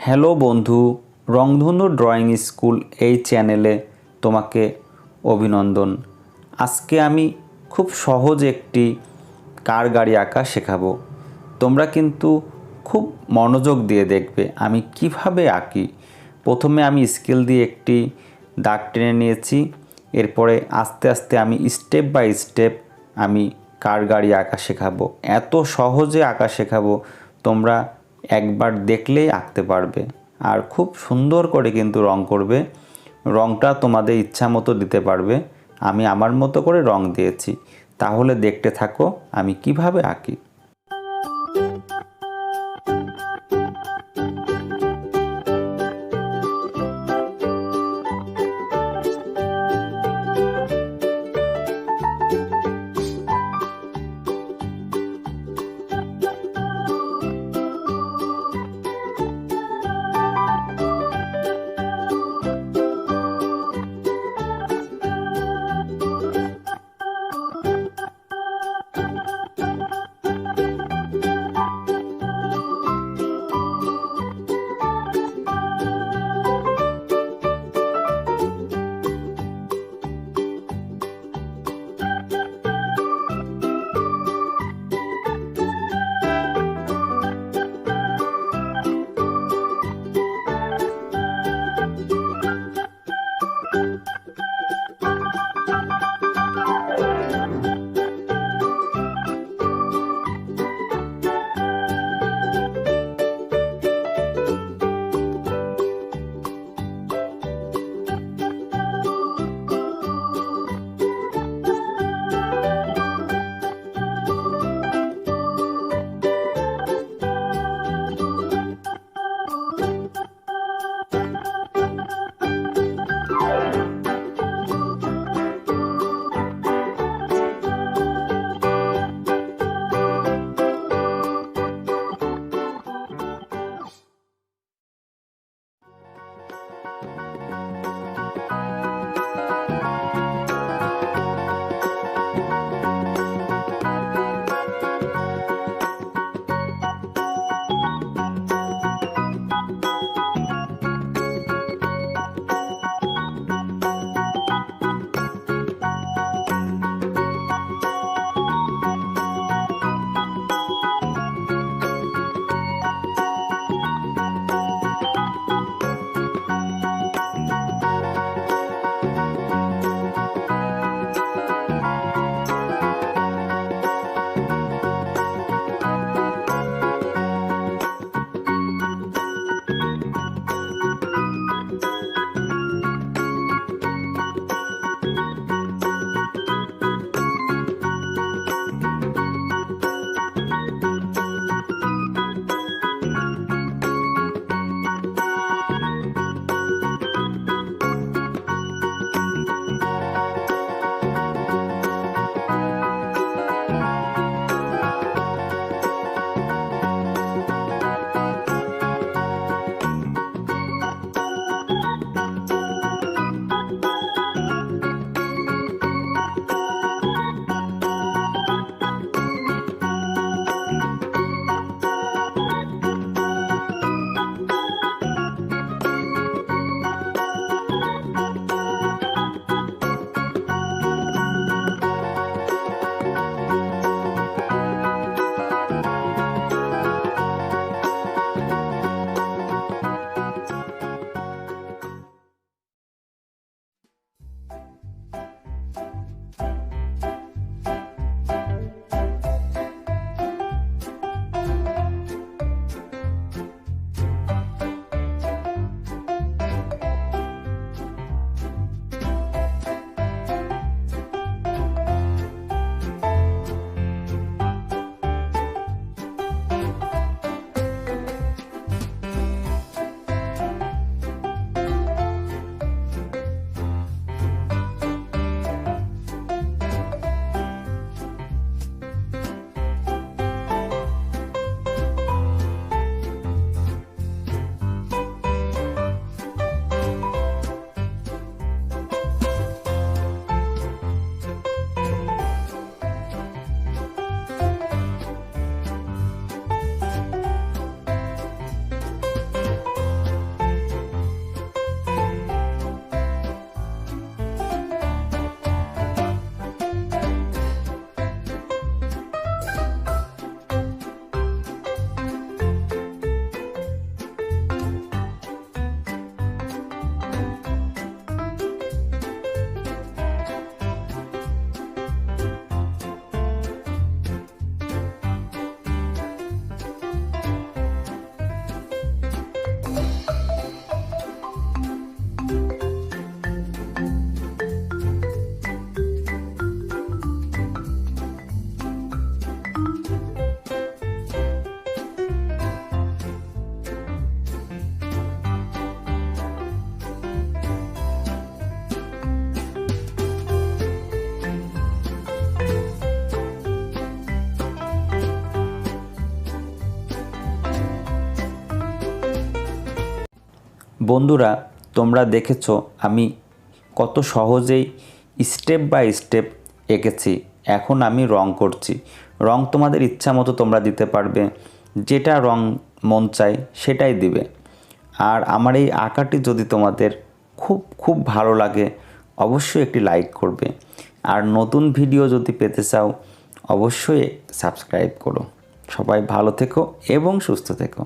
Hello বন্ধু, রংধনু drawing school এই চ্যানেলে তোমাকে অভিনন্দন। আজকে আমি খুব সহজ একটি কার গাড়ি আঁকা শেখাবো। তোমরা কিন্তু খুব মনোযোগ দিয়ে দেখবে আমি কিভাবে আঁকি। প্রথমে আমি স্কেল দিয়ে একটি দাগ টেনে নিয়েছি। এরপরে আস্তে আস্তে আমি স্টেপ বাই স্টেপ আমি কার গাড়ি আঁকা শেখাবো। এত সহজে আঁকা শেখাবো, তোমরা একবার দেখলেই আঁকতে পারবে। আর খুব সুন্দর করে কিন্তু রং করবে। রংটা তোমাদের ইচ্ছা মতো দিতে পারবে। আমি আমার মতো করে রং দিয়েছি। তাহলে দেখতে থাকো আমি কিভাবে আঁকি। বন্ধুরা, তোমরা দেখেছো আমি কত সহজেই স্টেপ বাই স্টেপ এঁকেছি। এখন আমি রং করছি। রং তোমাদের ইচ্ছা মতো তোমরা দিতে পারবে, যেটা রং মন চায় সেটাই দিবে। আর আমার এই আঁকাটি যদি তোমাদের খুব খুব ভালো লাগে অবশ্যই একটি লাইক করবে। আর নতুন ভিডিও যদি পেতে চাও অবশ্যই সাবস্ক্রাইব করো। সবাই ভালো থেকো এবং সুস্থ থেকো।